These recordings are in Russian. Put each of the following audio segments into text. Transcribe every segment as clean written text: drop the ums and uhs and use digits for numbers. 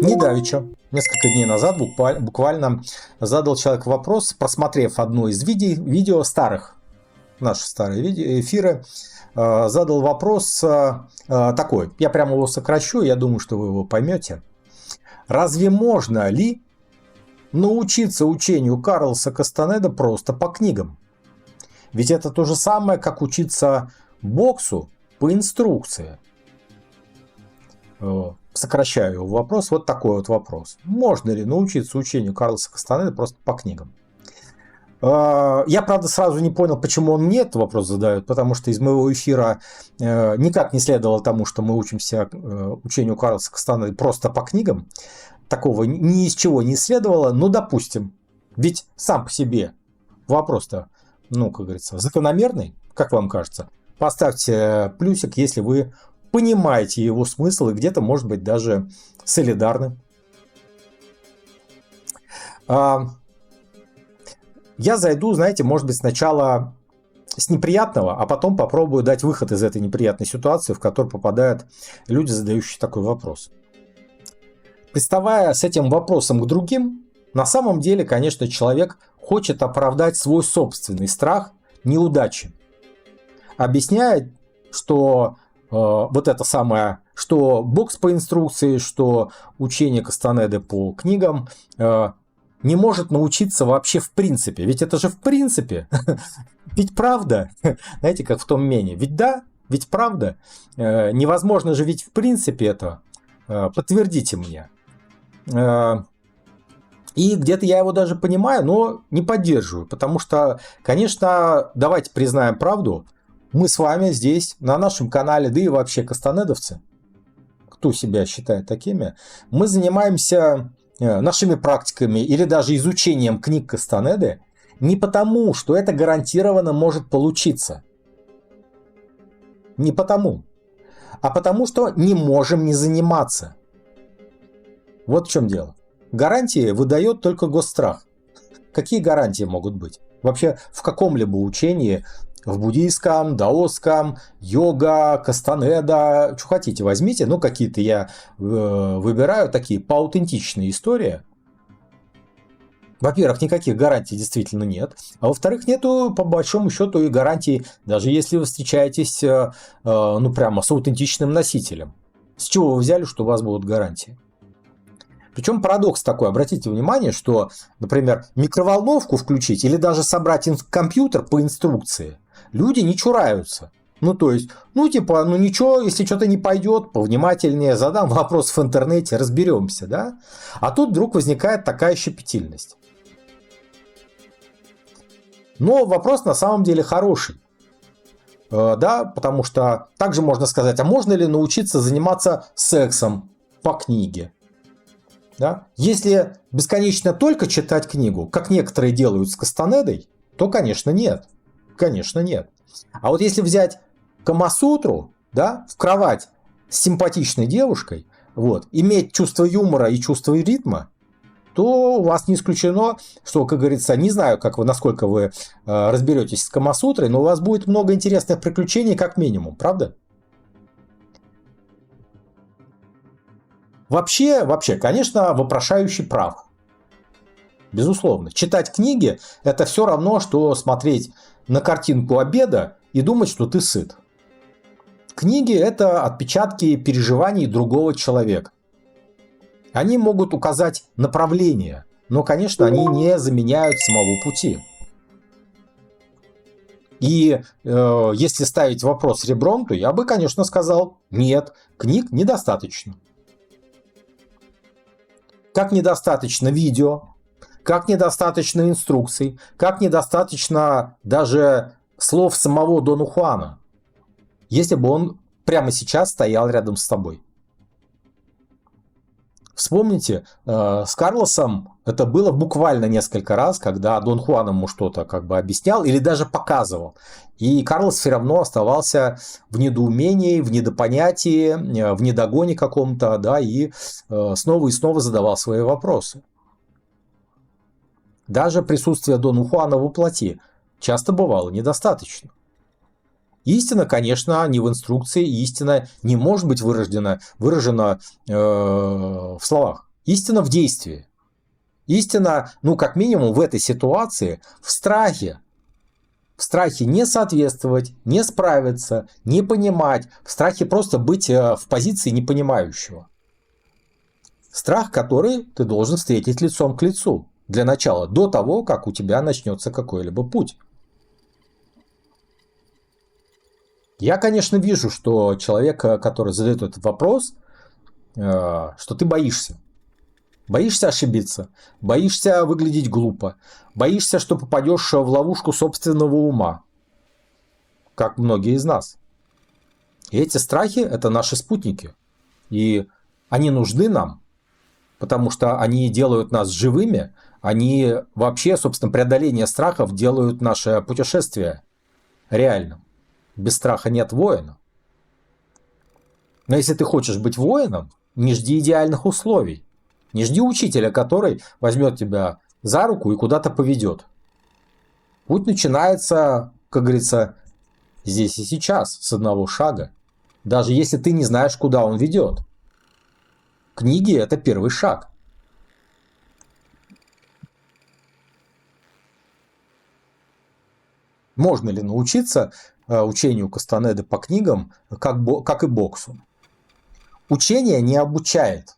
Недавеча, несколько дней назад, буквально задал человек вопрос, просмотрев одно из видео старых, наши старые эфиры, задал вопрос такой, я прямо его сокращу, я думаю, что вы его поймете. Разве можно ли научиться учению Карлоса Кастанеды просто по книгам? Ведь это то же самое, как учиться боксу по инструкции. Сокращаю его вопрос. Вот такой вот вопрос. Можно ли научиться учению Карлоса Кастанеды просто по книгам? Я, правда, сразу не понял, почему он мне этот вопрос задает, потому что из моего эфира никак не следовало тому, что мы учимся учению Карлоса Кастанеды просто по книгам. Такого ни из чего не следовало, но допустим. Ведь сам по себе вопрос-то, как говорится, закономерный, как вам кажется. Поставьте плюсик, если вы понимаете его смысл и где-то, может быть, даже солидарны. Я зайду, знаете, может быть, сначала с неприятного, а потом попробую дать выход из этой неприятной ситуации, в которую попадают люди, задающие такой вопрос. Приставая с этим вопросом к другим, на самом деле, конечно, человек хочет оправдать свой собственный страх неудачи, объясняя, что вот это самое, что бокс по инструкции, что учение Кастанеды по книгам не может научиться вообще в принципе. Ведь это же в принципе. Ведь правда. Знаете, как в том мене. Ведь да, ведь правда. Невозможно же ведь в принципе это. Подтвердите мне. И где-то я его даже понимаю, но не поддерживаю. Потому что, конечно, давайте признаем правду. Мы с вами здесь, на нашем канале, да и вообще кастанедовцы, кто себя считает такими, мы занимаемся нашими практиками или даже изучением книг Кастанеды не потому, что это гарантированно может получиться. Не потому. А потому, что не можем не заниматься. Вот в чем дело. Гарантии выдает только госстрах. Какие гарантии могут быть? Вообще в каком-либо учении, в буддийском, даосском, йога, Кастанеда, что хотите, возьмите. Какие-то я выбираю такие поаутентичные истории. Во-первых, никаких гарантий действительно нет. А во-вторых, нету по большому счету и гарантий, даже если вы встречаетесь прямо с аутентичным носителем. С чего вы взяли, что у вас будут гарантии? Причем парадокс такой, обратите внимание, что, например, микроволновку включить или даже собрать компьютер по инструкции люди не чураются. Ничего, если что-то не пойдет, повнимательнее задам вопрос в интернете, разберемся, да? А тут вдруг возникает такая щепетильность. Но вопрос на самом деле хороший. Да, потому что также можно сказать, а можно ли научиться заниматься сексом по книге? Да? Если бесконечно только читать книгу, как некоторые делают с Кастанедой, то, конечно, нет. Конечно, нет. А вот если взять Камасутру, да, в кровать с симпатичной девушкой, иметь чувство юмора и чувство ритма, то у вас не исключено, что, как говорится, не знаю, насколько вы разберетесь с Камасутрой, но у вас будет много интересных приключений, как минимум, правда? Вообще, конечно, вопрошающий прав. Безусловно. Читать книги – это все равно, что смотреть на картинку обеда и думать, что ты сыт. Книги – это отпечатки переживаний другого человека. Они могут указать направление, но, конечно, они не заменяют самого пути. И если ставить вопрос ребром, то я бы, конечно, сказал, нет, книг недостаточно. Как недостаточно видео, как недостаточно инструкций, как недостаточно даже слов самого Дона Хуана, если бы он прямо сейчас стоял рядом с тобой. Вспомните, с Карлосом это было буквально несколько раз, когда Дон Хуан ему что-то объяснял или даже показывал. И Карлос все равно оставался в недоумении, в недопонятии, в недогоне каком-то, да, и снова задавал свои вопросы. Даже присутствие Дона Хуана воплоти часто бывало недостаточно. Истина, конечно, не в инструкции, истина не может быть выражена в словах. Истина в действии. Истина, ну, как минимум, в этой ситуации в страхе. В страхе не соответствовать, не справиться, не понимать. В страхе просто быть в позиции непонимающего. Страх, который ты должен встретить лицом к лицу. Для начала, до того, как у тебя начнется какой-либо путь. Я, конечно, вижу, что человек, который задает этот вопрос, что ты боишься. Боишься ошибиться, боишься выглядеть глупо, боишься, что попадешь в ловушку собственного ума, как многие из нас. И эти страхи – это наши спутники. И они нужны нам, потому что они делают нас живыми, они вообще, собственно, преодоление страхов делают наше путешествие реальным. Без страха нет воина. Но если ты хочешь быть воином, не жди идеальных условий. Не жди учителя, который возьмет тебя за руку и куда-то поведет. Путь начинается, как говорится, здесь и сейчас, с одного шага. Даже если ты не знаешь, куда он ведет. Книги – это первый шаг. Можно ли научиться учению Кастанеды по книгам, как и боксу? Учение не обучает.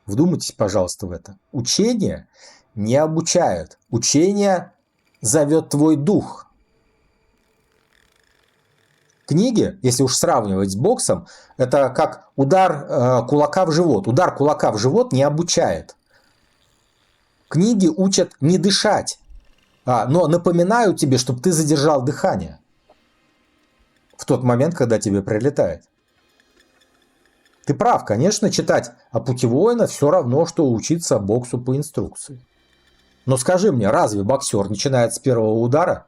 Вдумайтесь, пожалуйста, в это. Учение не обучает. Учение зовет твой дух. Книги, если уж сравнивать с боксом, это как удар кулака в живот. Удар кулака в живот не обучает. Книги учат не дышать, но напоминают тебе, чтобы ты задержал дыхание в тот момент, когда тебе прилетает. Ты прав, конечно, читать о пути воина все равно, что учиться боксу по инструкции. Но скажи мне, разве боксер начинает с первого удара?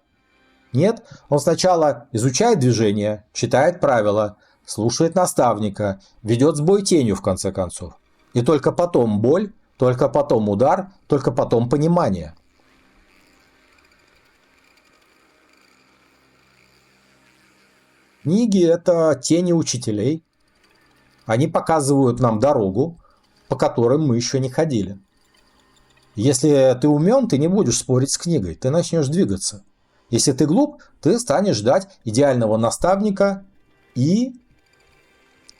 Нет, он сначала изучает движение, читает правила, слушает наставника, ведет с бой тенью в конце концов. И только потом боль, только потом удар, только потом понимание. Книги – это тени учителей. Они показывают нам дорогу, по которой мы еще не ходили. Если ты умен, ты не будешь спорить с книгой, ты начнешь двигаться. Если ты глуп, ты станешь ждать идеального наставника и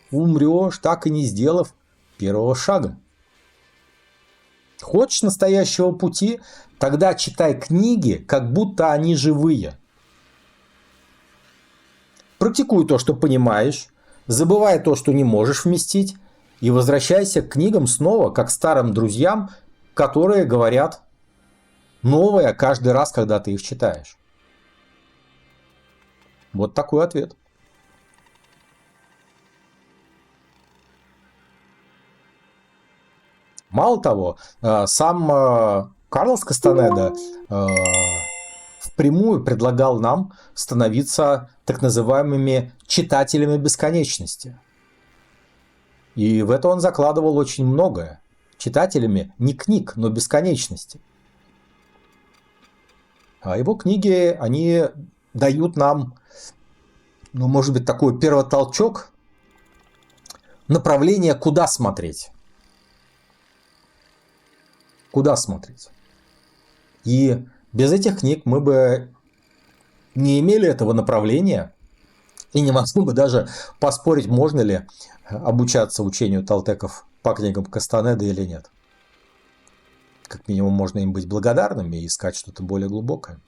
умрешь, так и не сделав первого шага. Хочешь настоящего пути? Тогда читай книги, как будто они живые. Практикуй то, что понимаешь. Забывай то, что не можешь вместить, и возвращайся к книгам снова, как к старым друзьям, которые говорят новое каждый раз, когда ты их читаешь. Вот такой ответ. Мало того, сам Карлос Кастанеда впрямую предлагал нам становиться так называемыми читателями бесконечности. И в это он закладывал очень многое. Читателями не книг, но бесконечности. А его книги, они дают нам, ну, может быть, такой первотолчок, направление, куда смотреть. Куда смотреть. И без этих книг мы бы не имели этого направления и не могли бы даже поспорить, можно ли обучаться учению толтеков по книгам Кастанеды или нет. Как минимум, можно им быть благодарными и искать что-то более глубокое.